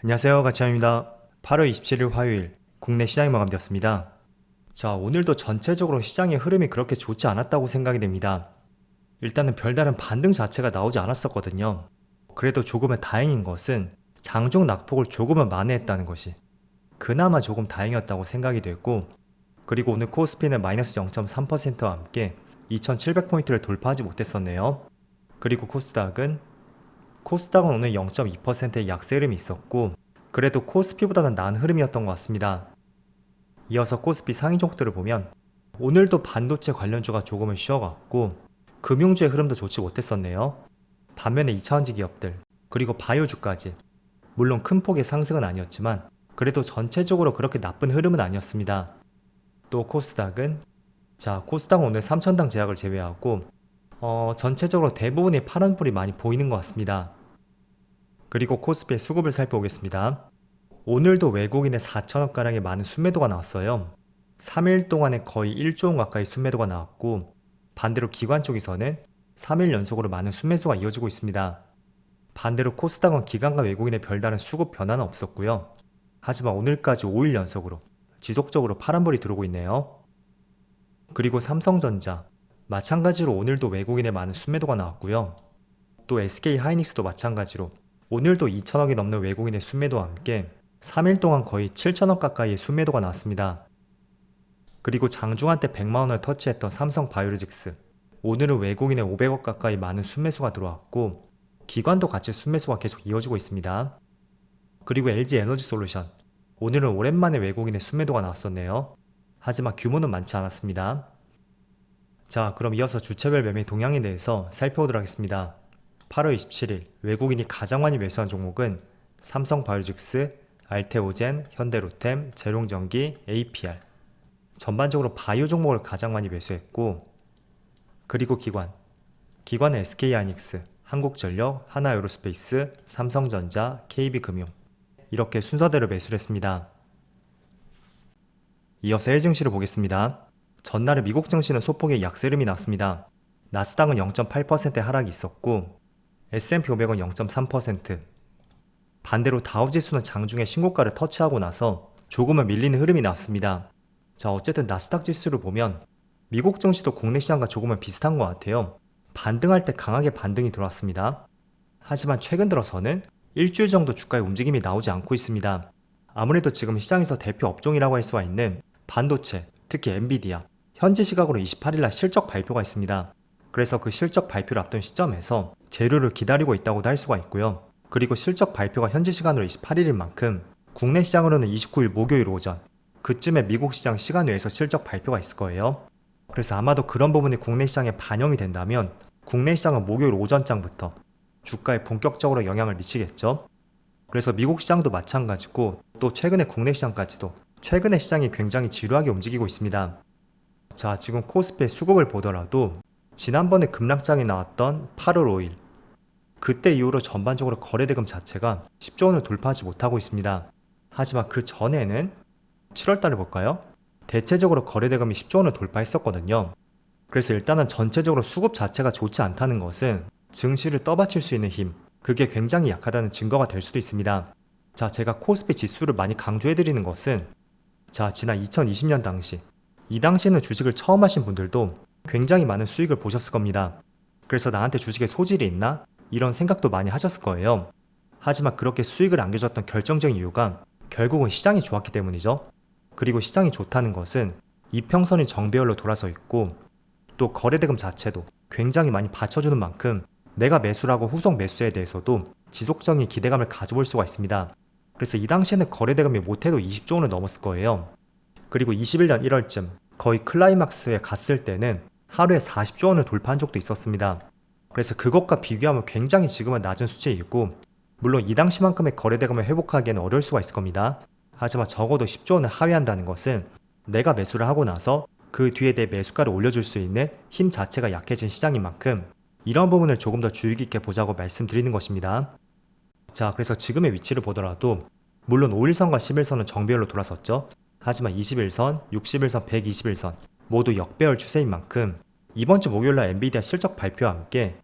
안녕하세요, 가치아입니다. 8월 27일 화요일 국내 시장이 마감되었습니다. 자, 오늘도 전체적으로 시장의 흐름이 그렇게 좋지 않았다고 생각이 됩니다. 일단은 별다른 반등 자체가 나오지 않았었거든요. 그래도 조금은 다행인 것은 장중 낙폭을 조금은 만회했다는 것이 그나마 조금 다행이었다고 생각이 됐고, 그리고 오늘 코스피는 마이너스 0.3%와 함께 2700포인트를 돌파하지 못했었네요. 그리고 코스닥은 오늘 0.2%의 약세 흐름이 있었고, 그래도 코스피보다는 나은 흐름이었던 것 같습니다. 이어서 코스피 상위 종목들을 보면 오늘도 반도체 관련주가 조금은 쉬어갔고 금융주의 흐름도 좋지 못했었네요. 반면에 2차원지 기업들 그리고 바이오주까지, 물론 큰 폭의 상승은 아니었지만 그래도 전체적으로 그렇게 나쁜 흐름은 아니었습니다. 또 코스닥은 오늘 3천당 제약을 제외하고 전체적으로 대부분의 파란불이 많이 보이는 것 같습니다. 그리고 코스피의 수급을 살펴보겠습니다. 오늘도 외국인의 4천억가량의 많은 순매도가 나왔어요. 3일 동안에 거의 1조 원 가까이 순매도가 나왔고, 반대로 기관 쪽에서는 3일 연속으로 많은 순매수가 이어지고 있습니다. 반대로 코스닥은 기관과 외국인의 별다른 수급 변화는 없었고요. 하지만 오늘까지 5일 연속으로 지속적으로 파란불이 들어오고 있네요. 그리고 삼성전자 마찬가지로 오늘도 외국인의 많은 순매도가 나왔고요. 또 SK하이닉스도 마찬가지로 오늘도 2천억이 넘는 외국인의 순매도와 함께 3일 동안 거의 7천억 가까이의 순매도가 나왔습니다. 그리고 장중한 때 100만원을 터치했던 삼성바이오로직스, 오늘은 외국인의 500억 가까이 많은 순매수가 들어왔고 기관도 같이 순매수가 계속 이어지고 있습니다. 그리고 LG에너지솔루션, 오늘은 오랜만에 외국인의 순매도가 나왔었네요. 하지만 규모는 많지 않았습니다. 자, 그럼 이어서 주체별 매매 동향에 대해서 살펴보도록 하겠습니다. 8월 27일 외국인이 가장 많이 매수한 종목은 삼성바이오로직스, 알테오젠, 현대로템, 재롱전기, APR, 전반적으로 바이오 종목을 가장 많이 매수했고, 그리고 기관은 SK하이닉스, 한국전력, 하나에어로스페이스, 삼성전자, KB금융, 이렇게 순서대로 매수를 했습니다. 이어서 해외 증시를 보겠습니다. 전날에 미국 증시는 소폭의 약세 흐름이 났습니다. 나스닥은 0.8%의 하락이 있었고 S&P 500은 0.3%, 반대로 다우지수는 장중에 신고가를 터치하고 나서 조금은 밀리는 흐름이 나왔습니다. 자, 어쨌든 나스닥 지수를 보면 미국 증시도 국내 시장과 조금은 비슷한 것 같아요. 반등할 때 강하게 반등이 들어왔습니다. 하지만 최근 들어서는 일주일 정도 주가의 움직임이 나오지 않고 있습니다. 아무래도 지금 시장에서 대표 업종이라고 할 수가 있는 반도체, 특히 엔비디아, 현지 시각으로 28일날 실적 발표가 있습니다. 그래서 그 실적 발표를 앞둔 시점에서 재료를 기다리고 있다고도 할 수가 있고요. 그리고 실적 발표가 현지 시간으로 28일인 만큼 국내 시장으로는 29일 목요일 오전, 그쯤에 미국 시장 시간 외에서 실적 발표가 있을 거예요. 그래서 아마도 그런 부분이 국내 시장에 반영이 된다면 국내 시장은 목요일 오전장부터 주가에 본격적으로 영향을 미치겠죠. 그래서 미국 시장도 마찬가지고, 또 최근에 국내 시장까지도 최근에 시장이 굉장히 지루하게 움직이고 있습니다. 자, 지금 코스피의 수급을 보더라도 지난번에 급락장이 나왔던 8월 5일, 그때 이후로 전반적으로 거래대금 자체가 10조 원을 돌파하지 못하고 있습니다. 하지만 그 전에는 7월달을 볼까요? 대체적으로 거래대금이 10조 원을 돌파했었거든요. 그래서 일단은 전체적으로 수급 자체가 좋지 않다는 것은 증시를 떠받칠 수 있는 힘, 그게 굉장히 약하다는 증거가 될 수도 있습니다. 자, 제가 코스피 지수를 많이 강조해드리는 것은, 지난 2020년 당시, 이 당시에는 주식을 처음 하신 분들도 굉장히 많은 수익을 보셨을 겁니다. 그래서 나한테 주식에 소질이 있나? 이런 생각도 많이 하셨을 거예요. 하지만 그렇게 수익을 안겨줬던 결정적인 이유가 결국은 시장이 좋았기 때문이죠. 그리고 시장이 좋다는 것은 이평선이 정배열로 돌아서 있고, 또 거래대금 자체도 굉장히 많이 받쳐주는 만큼 내가 매수라고 후속 매수에 대해서도 지속적인 기대감을 가져볼 수가 있습니다. 그래서 이 당시에는 거래대금이 못해도 20조 원을 넘었을 거예요. 그리고 21년 1월쯤 거의 클라이막스에 갔을 때는 하루에 40조 원을 돌파한 적도 있었습니다. 그래서 그것과 비교하면 굉장히 지금은 낮은 수치이고, 물론 이 당시만큼의 거래대금을 회복하기에는 어려울 수가 있을 겁니다. 하지만 적어도 10조 원을 하회한다는 것은 내가 매수를 하고 나서 그 뒤에 내 매수가를 올려줄 수 있는 힘 자체가 약해진 시장인 만큼 이런 부분을 조금 더 주의 깊게 보자고 말씀드리는 것입니다. 자, 그래서 지금의 위치를 보더라도 물론 5일선과 10일선은 정배열로 돌아섰죠. 하지만 21선, 61선, 121선 모두 역배열 추세인 만큼 이번 주 목요일날 엔비디아 실적 발표와 함께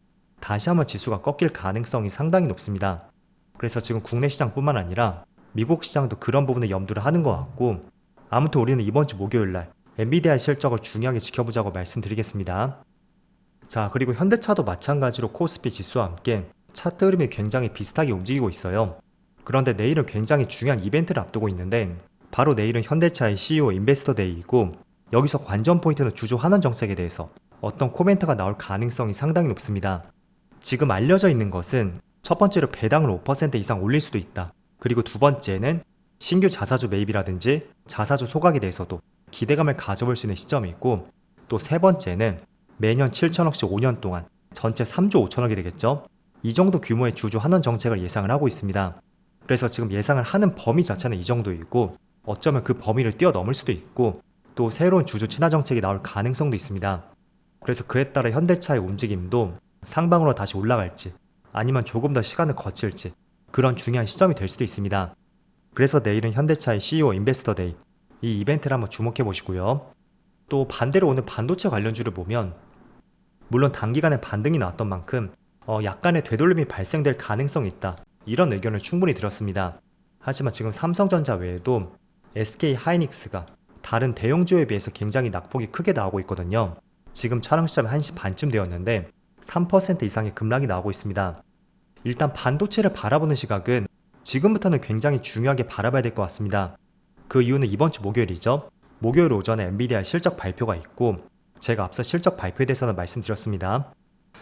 다시 한번 지수가 꺾일 가능성이 상당히 높습니다. 그래서 지금 국내 시장뿐만 아니라 미국 시장도 그런 부분을 염두를 하는 것 같고, 아무튼 우리는 이번 주 목요일날 엔비디아의 실적을 중요하게 지켜보자고 말씀드리겠습니다. 자, 그리고 현대차도 마찬가지로 코스피 지수와 함께 차트 흐름이 굉장히 비슷하게 움직이고 있어요. 그런데 내일은 굉장히 중요한 이벤트를 앞두고 있는데, 바로 내일은 현대차의 CEO 인베스터 데이이고, 여기서 관전 포인트는 주주 환원 정책에 대해서 어떤 코멘트가 나올 가능성이 상당히 높습니다. 지금 알려져 있는 것은 첫 번째로 배당을 5% 이상 올릴 수도 있다. 그리고 두 번째는 신규 자사주 매입이라든지 자사주 소각에 대해서도 기대감을 가져볼 수 있는 시점이 있고, 또 세 번째는 매년 7천억씩 5년 동안 전체 3조 5천억이 되겠죠. 이 정도 규모의 주주 환원 정책을 예상을 하고 있습니다. 그래서 지금 예상을 하는 범위 자체는 이 정도이고, 어쩌면 그 범위를 뛰어넘을 수도 있고, 또 새로운 주주 친화 정책이 나올 가능성도 있습니다. 그래서 그에 따라 현대차의 움직임도 상방으로 다시 올라갈지 아니면 조금 더 시간을 거칠지, 그런 중요한 시점이 될 수도 있습니다. 그래서 내일은 현대차의 CEO 인베스터 데이, 이 이벤트를 한번 주목해 보시고요. 또 반대로 오늘 반도체 관련주를 보면, 물론 단기간에 반등이 나왔던 만큼 약간의 되돌림이 발생될 가능성이 있다, 이런 의견을 충분히 드렸습니다. 하지만 지금 삼성전자 외에도 SK 하이닉스가 다른 대형주에 비해서 굉장히 낙폭이 크게 나오고 있거든요. 지금 촬영 시점이 1시 반쯤 되었는데 3% 이상의 급락이 나오고 있습니다. 일단 반도체를 바라보는 시각은 지금부터는 굉장히 중요하게 바라봐야 될 것 같습니다. 그 이유는 이번 주 목요일이죠. 목요일 오전에 엔비디아 실적 발표가 있고, 제가 앞서 실적 발표에 대해서는 말씀드렸습니다.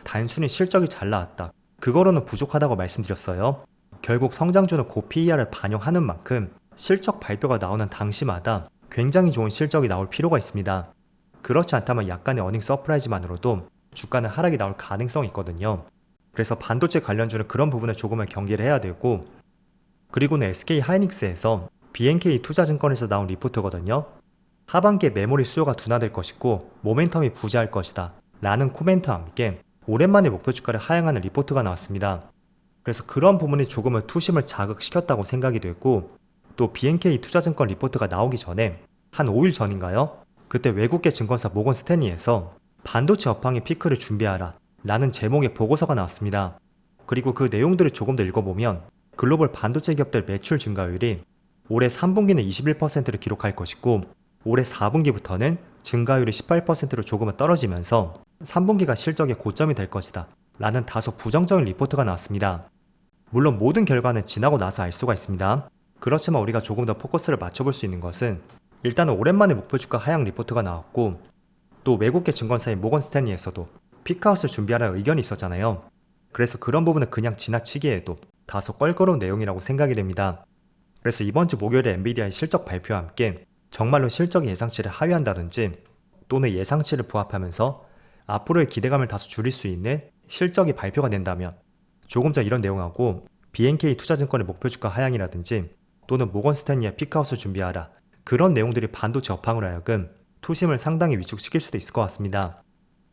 단순히 실적이 잘 나왔다, 그거로는 부족하다고 말씀드렸어요. 결국 성장주는 고 PER을 반영하는 만큼 실적 발표가 나오는 당시마다 굉장히 좋은 실적이 나올 필요가 있습니다. 그렇지 않다면 약간의 어닝 서프라이즈만으로도 주가는 하락이 나올 가능성이 있거든요. 그래서 반도체 관련주는 그런 부분을 조금은 경계를 해야 되고, 그리고는 SK 하이닉스에서 BNK 투자증권에서 나온 리포트거든요. 하반기에 메모리 수요가 둔화될 것이고 모멘텀이 부재할 것이다 라는 코멘트와 함께 오랜만에 목표 주가를 하향하는 리포트가 나왔습니다. 그래서 그런 부분이 조금은 투심을 자극시켰다고 생각이 됐고, 또 BNK 투자증권 리포트가 나오기 전에 한 5일 전인가요? 그때 외국계 증권사 모건 스탠리에서 반도체 업황의 피크를 준비하라 라는 제목의 보고서가 나왔습니다. 그리고 그 내용들을 조금 더 읽어보면 글로벌 반도체 기업들 매출 증가율이 올해 3분기는 21%를 기록할 것이고, 올해 4분기부터는 증가율이 18%로 조금은 떨어지면서 3분기가 실적의 고점이 될 것이다 라는 다소 부정적인 리포트가 나왔습니다. 물론 모든 결과는 지나고 나서 알 수가 있습니다. 그렇지만 우리가 조금 더 포커스를 맞춰볼 수 있는 것은, 일단은 오랜만에 목표 주가 하향 리포트가 나왔고, 또 외국계 증권사인 모건 스탠리에서도 피크아웃을 준비하라는 의견이 있었잖아요. 그래서 그런 부분은 그냥 지나치기에도 다소 껄끄러운 내용이라고 생각이 됩니다. 그래서 이번 주 목요일에 엔비디아의 실적 발표와 함께 정말로 실적이 예상치를 하회한다든지, 또는 예상치를 부합하면서 앞으로의 기대감을 다소 줄일 수 있는 실적이 발표가 된다면, 조금 전 이런 내용하고 BNK 투자증권의 목표 주가 하향이라든지, 또는 모건 스탠리의 피크아웃을 준비하라, 그런 내용들이 반도체 업황으로 하여금 투심을 상당히 위축시킬 수도 있을 것 같습니다.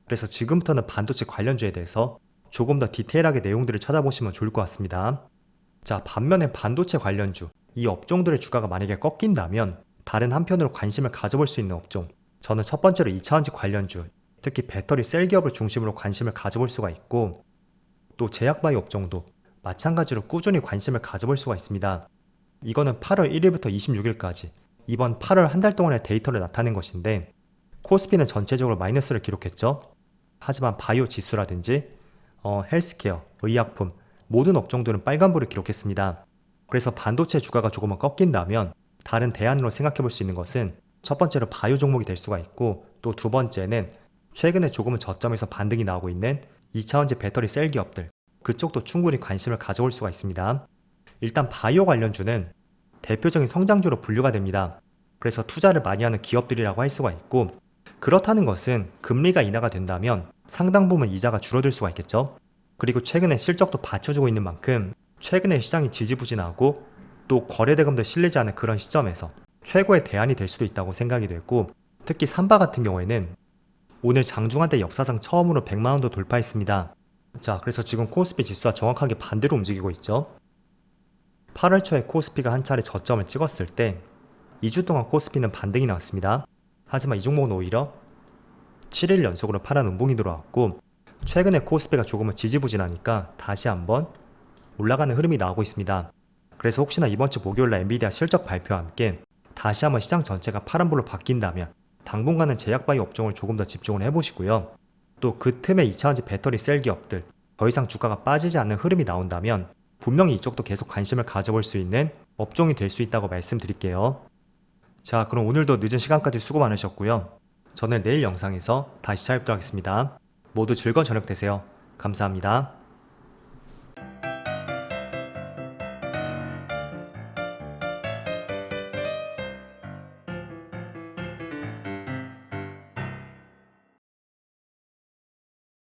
그래서 지금부터는 반도체 관련주에 대해서 조금 더 디테일하게 내용들을 찾아보시면 좋을 것 같습니다. 자, 반면에 반도체 관련주, 이 업종들의 주가가 만약에 꺾인다면 다른 한편으로 관심을 가져볼 수 있는 업종, 저는 첫 번째로 2차원지 관련주, 특히 배터리 셀 기업을 중심으로 관심을 가져볼 수가 있고, 또 제약바이오 업종도 마찬가지로 꾸준히 관심을 가져볼 수가 있습니다. 이거는 8월 1일부터 26일까지 이번 8월 한 달 동안의 데이터를 나타낸 것인데, 코스피는 전체적으로 마이너스를 기록했죠. 하지만 바이오 지수라든지 헬스케어, 의약품 모든 업종들은 빨간불을 기록했습니다. 그래서 반도체 주가가 조금은 꺾인다면 다른 대안으로 생각해 볼 수 있는 것은 첫 번째로 바이오 종목이 될 수가 있고, 또 두 번째는 최근에 조금은 저점에서 반등이 나오고 있는 2차원지 배터리 셀 기업들, 그쪽도 충분히 관심을 가져올 수가 있습니다. 일단 바이오 관련주는 대표적인 성장주로 분류가 됩니다. 그래서 투자를 많이 하는 기업들이라고 할 수가 있고, 그렇다는 것은 금리가 인하가 된다면 상당 부분 이자가 줄어들 수가 있겠죠. 그리고 최근에 실적도 받쳐주고 있는 만큼 최근에 시장이 지지부진하고 또 거래대금도 실리지 않은 그런 시점에서 최고의 대안이 될 수도 있다고 생각이 됐고, 특히 삼바 같은 경우에는 오늘 장중한때 역사상 처음으로 100만원도 돌파했습니다. 자, 그래서 지금 코스피 지수와 정확하게 반대로 움직이고 있죠. 8월 초에 코스피가 한 차례 저점을 찍었을 때 2주 동안 코스피는 반등이 나왔습니다. 하지만 이 종목은 오히려 7일 연속으로 파란 음봉이 들어왔고, 최근에 코스피가 조금은 지지부진하니까 다시 한번 올라가는 흐름이 나오고 있습니다. 그래서 혹시나 이번 주 목요일날 엔비디아 실적 발표와 함께 다시 한번 시장 전체가 파란불로 바뀐다면 당분간은 제약바이오 업종을 조금 더 집중을 해보시고요. 또 그 틈에 2차전지 배터리 셀 기업들 더 이상 주가가 빠지지 않는 흐름이 나온다면 분명히 이쪽도 계속 관심을 가져볼 수 있는 업종이 될 수 있다고 말씀드릴게요. 자, 그럼 오늘도 늦은 시간까지 수고 많으셨고요. 저는 내일 영상에서 다시 찾아뵙도록 하겠습니다. 모두 즐거운 저녁 되세요. 감사합니다.